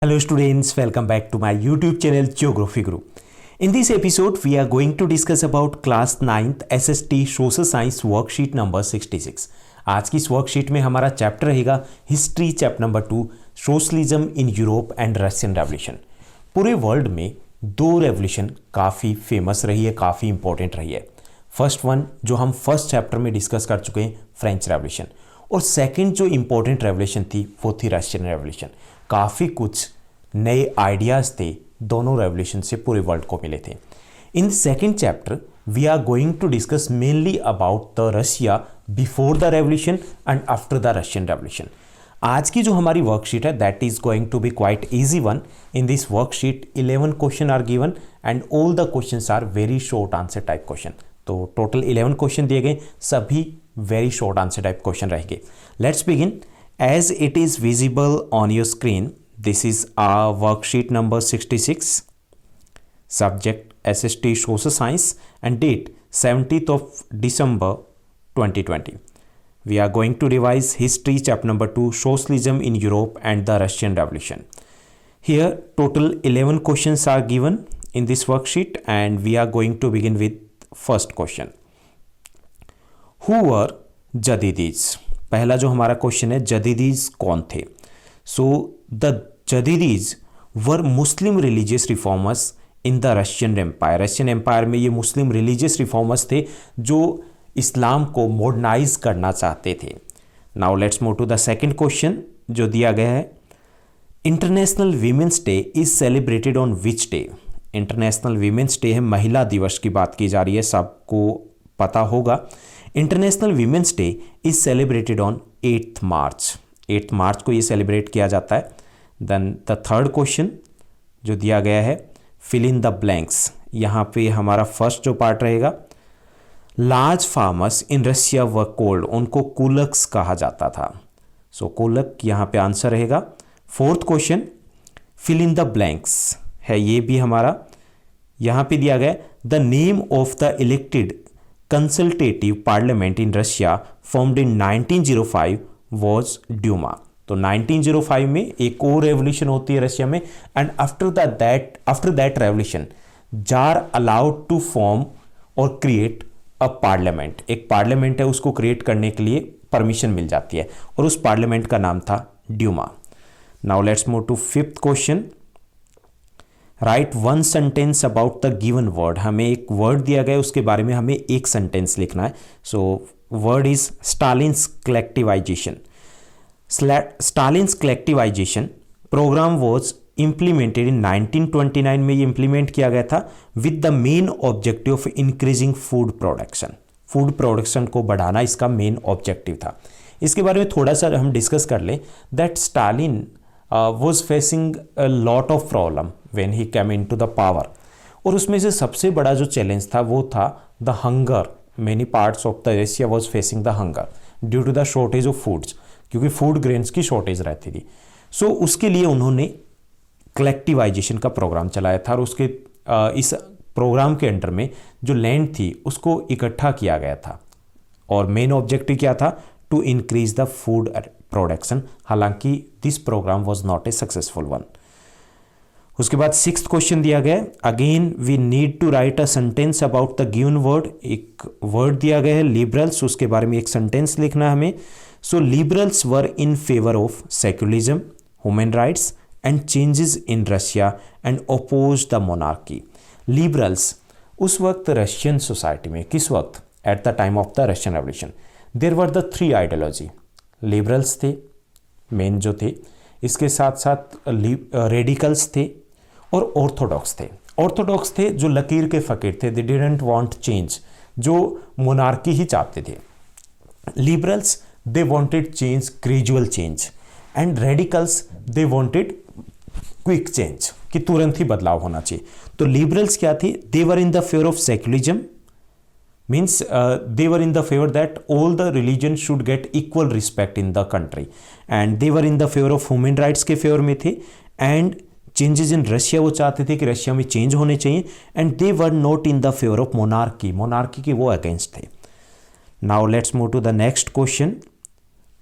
Hello students, welcome back to my YouTube channel Geography Guru. In this episode, we are going to discuss about class 9th SST Social Science worksheet number 66. आज की इस worksheet में हमारा chapter रहेगा history chapter number 2 socialism in Europe and Russian revolution. पूरे world में दो revolution काफ़ी फेमस रही है, काफ़ी इंपॉर्टेंट रही है। फर्स्ट वन जो हम फर्स्ट चैप्टर में डिस्कस कर चुके हैं फ्रेंच रेवोल्यूशन, और सेकेंड जो इंपॉर्टेंट रेवोल्यूशन थी वो थी रशियन रेवोल्यूशन। काफ़ी कुछ नए आइडियाज़ थे दोनों रेवोल्यूशन से पूरे वर्ल्ड को मिले थे। In second chapter we are going to discuss mainly about the Russia before the revolution and after the Russian revolution. आज की जो हमारी वर्कशीट है that is going to be quite easy one. In this worksheet 11 question are given and all the questions are very short answer type question. तो total 11 question दिए गए, सभी very short answer type question रहेंगे। Let's begin. As it is visible on your screen, this is our worksheet number 66, subject SST Social Science and date 17th of December 2020. We are going to revise history chapter number 2 socialism in Europe and the Russian Revolution. Here total 11 questions are given in this worksheet and we are going to begin with first question. Who were Jadidis? पहला जो हमारा question है, जदीदीज कौन थे? So the Jadidis were Muslim religious reformers in the Russian Empire. Russian empire में ये मुस्लिम religious reformers थे जो इस्लाम को मॉडर्नाइज करना चाहते थे। Now let's move to the second question जो दिया गया है। International women's day is celebrated on which day? International women's day है, महिला दिवस की बात की जा रही है, सबको पता होगा। International women's day is celebrated on 8th मार्च। 8 मार्च को ये सेलिब्रेट किया जाता है। देन द थर्ड क्वेश्चन जो दिया गया है, फिल इन द ब्लैंक्स। यहाँ पे हमारा फर्स्ट जो पार्ट रहेगा, लार्ज फार्मर्स इन रशिया व कोल्ड, उनको कुलक्स कहा जाता था। सो कुलक यहाँ पे आंसर रहेगा। Fourth question fill in the blanks है, ये भी हमारा यहाँ पे दिया गया, the name of the elected consultative parliament in Russia formed in 1905 was Duma. तो 1905 में एक और रेवोल्यूशन होती है रशिया में, and after that revolution tsar allowed to form और क्रिएट अ पार्लियामेंट। एक पार्लियामेंट है, उसको क्रिएट करने के लिए परमिशन मिल जाती है और उस पार्लियामेंट का नाम था Duma. Now let's move to fifth question. Write one sentence about the given word. हमें एक वर्ड दिया गया है, उसके बारे में हमें एक सेंटेंस लिखना है। So word is Stalin's collectivisation. Stalin's collectivisation programme was implemented in 1929 में ये इम्प्लीमेंट किया गया था with the main objective of increasing food production. Food production को बढ़ाना इसका मेन ऑब्जेक्टिव था। इसके बारे में थोड़ा सा हम डिस्कस कर लें that Stalin was facing a lot of problem when he came into the power, और उसमें से सबसे बड़ा जो चैलेंज था वो था the hunger. Many parts of the Russia was facing the hunger due to the shortage of foods, क्योंकि फूड ग्रेन्स की शॉर्टेज रहती थी। सो उसके लिए उन्होंने कलेक्टिवाइजेशन का प्रोग्राम चलाया था, और उसके इस प्रोग्राम के अंडर में जो लैंड थी उसको इकट्ठा किया गया था, और मेन ऑब्जेक्टिव क्या था? To increase the food production. हालांकि this programme was not a successful one. उसके बाद सिक्स्थ क्वेश्चन दिया गया, again we need to write a sentence about the given word. एक वर्ड दिया गया है लिबरल्स, उसके बारे में एक सेंटेंस लिखना है हमें। So liberals were in favour of secularism, human rights and changes in Russia and oppose the monarchy. Liberals उस वक्त रशियन सोसाइटी में, किस वक्त? At the time of the Russian revolution there were the three ideology. Liberals थे main जो थे, इसके साथ साथ रेडिकल्स थे और ऑर्थोडॉक्स थे। ऑर्थोडॉक्स थे जो लकीर के फकीर थे, दे डिडंट वांट चेंज, जो मोनार्की ही चाहते थे। Liberals they wanted change, gradual change, and radicals they wanted quick change, कि तुरंत ही बदलाव होना चाहिए। तो लिबरल्स क्या थे? They were in the favour of secularism, means they were in the favor that all the religions should get equal respect in the country, and they were in the favor of human rights के favour में थे, and changes in Russia वो चाहते थे कि Russia में change होने चाहिए, and they were not in the favor of monarchy, monarchy के वो अगेंस्ट थे। Now let's move to the next question।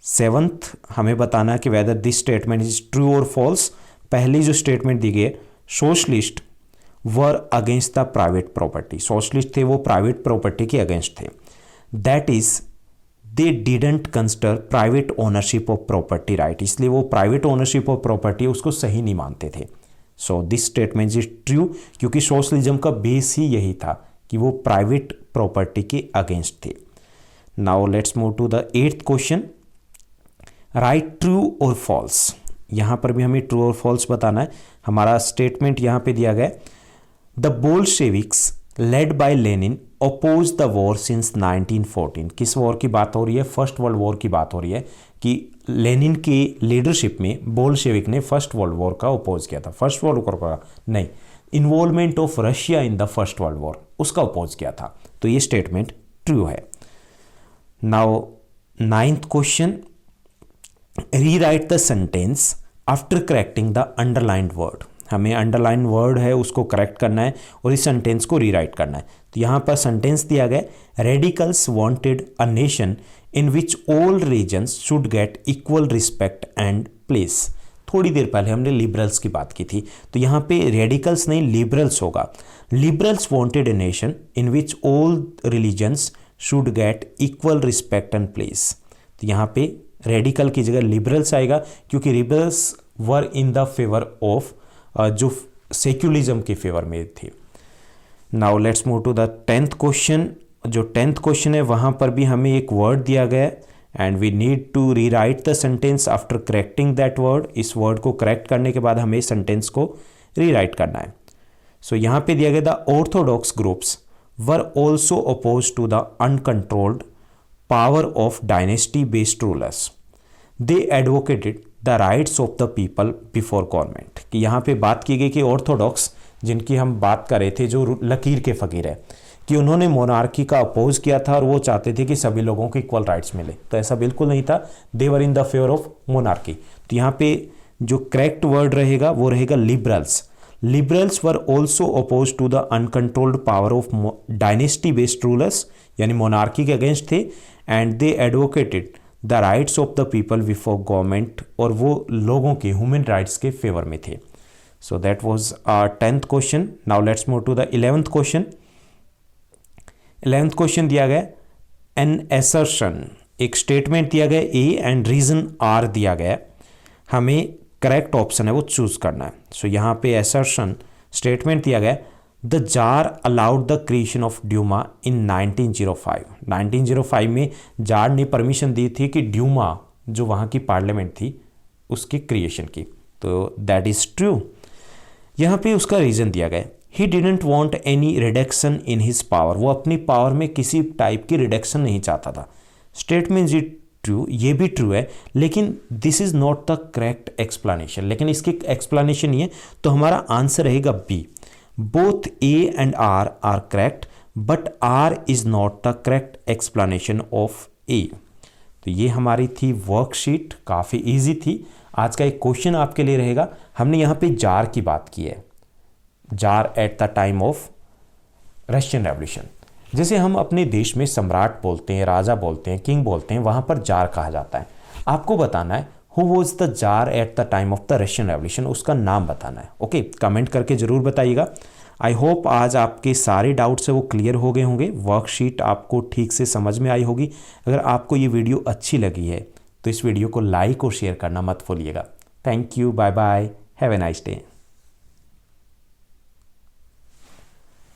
Seventh हमें बताना कि whether this statement is true और फॉल्स। पहली जो स्टेटमेंट दी गई है, socialist were against the private property, socialist थे वो प्राइवेट प्रॉपर्टी के अगेंस्ट थे। That is they didn't consider private ownership of property right, इसलिए वो प्राइवेट ओनरशिप ऑफ प्रॉपर्टी उसको सही नहीं मानते थे। So this statement is true, क्योंकि सोशलिज्म का बेस ही यही था कि वो प्राइवेट प्रॉपर्टी के अगेंस्ट थे। Now let's move to the 8th question, write true और फॉल्स। यहाँ पर भी हमें ट्रू और फॉल्स बताना है। हमारा स्टेटमेंट यहाँ पे दिया गया, the Bolsheviks led by Lenin oppose the war since 1914। किस वॉर की बात हो रही है? फर्स्ट वर्ल्ड वॉर की बात हो रही है कि लेनिन की लीडरशिप में बोल्शेविक ने फर्स्ट वर्ल्ड वॉर का अपोज किया था। फर्स्ट वर्ल्ड वॉर का नहीं, involvement of Russia in the first world war, उसका अपोज किया था। तो ये स्टेटमेंट ट्रू है। Now 9th question, rewrite the sentence after correcting the underlined word. हमें अंडरलाइन वर्ड है उसको करेक्ट करना है और इस सेंटेंस को रीराइट करना है। तो यहाँ पर सेंटेंस दिया गया, radicals wanted a nation in which all regions should get equal respect and place. थोड़ी देर पहले हमने लिबरल्स की बात की थी, तो यहाँ पे रेडिकल्स नहीं लिबरल्स होगा। Liberals wanted a nation in which all religions should get equal respect and place. तो यहाँ पे रेडिकल की जगह लिबरल्स आएगा, क्योंकि liberals were in the favour of जो सेक्युलरिज्म के फेवर में थे। Now let's move to the 10th question. जो 10th क्वेश्चन है वहाँ पर भी हमें एक वर्ड दिया गया है and we need to rewrite the sentence after correcting that word. इस वर्ड को करेक्ट करने के बाद हमें सेंटेंस को रीराइट करना है। सो यहाँ पे दिया गया, the orthodox groups were also oppose to the uncontrolled power of dynasty based rulers. They advocated the rights of the people before government. कि यहाँ पे बात की गई कि ऑर्थोडॉक्स, जिनकी हम बात कर रहे थे, जो लकीर के फ़कीर है, कि उन्होंने मोनार्की का अपोज किया था और वो चाहते थे कि सभी लोगों को इक्वल राइट्स मिले। तो ऐसा बिल्कुल नहीं था, they were in the favour of monarchy. तो यहाँ पे जो करेक्ट वर्ड रहेगा वो रहेगा liberals. Liberals were also oppose to the uncontrolled power of dynasty based rulers, यानी मोनार्की के अगेंस्ट थे, and they advocated the rights of the people before government, और वो लोगों के ह्यूमन राइट्स के फेवर में थे। So that was our 10th question. Now let's move to the 11th question. 11th question दिया गया, एन असर्शन, एक स्टेटमेंट दिया गया ए एंड रीजन आर दिया गया, हमें करेक्ट ऑप्शन है वो चूज करना है। सो यहाँ पे असर्शन स्टेटमेंट दिया गया, the tsar allowed the creation of Duma in 1905। 1905 में जार ने परमिशन दी थी कि ड्यूमा, जो वहाँ की पार्लियामेंट थी, उसकी क्रिएशन की। तो दैट इज ट्रू। यहाँ पे उसका रीज़न दिया गया, he didn't want any reduction in his power. वो अपनी पावर में किसी टाइप की रिडक्शन नहीं चाहता था। स्टेटमेंट इज ट्रू, ये भी ट्रू है, लेकिन this is not the correct explanation. लेकिन इसकी एक्सप्लेनेशन ये है, तो हमारा आंसर रहेगा B. Both A and R correct, but R is not the correct explanation of A. तो ये हमारी थी वर्कशीट, काफ़ी इजी थी। आज का एक क्वेश्चन आपके लिए रहेगा, हमने यहाँ पे जार की बात की है, jar eight the time of Russian revolution. जैसे हम अपने देश में सम्राट बोलते हैं, राजा बोलते हैं, किंग बोलते हैं, वहाँ पर जार कहा जाता है। आपको बताना है who was the jar eight the time of the Russian revolution, उसका नाम बताना है। ओके, कमेंट करके ज़रूर बताइएगा। आई होप आज आपके सारे डाउट्स है वो क्लियर हो गए होंगे, वर्कशीट आपको ठीक से समझ में आई होगी। अगर आपको ये वीडियो अच्छी लगी है तो इस वीडियो को लाइक और शेयर करना मत भूलिएगा। Thank you, bye bye, have a nice day.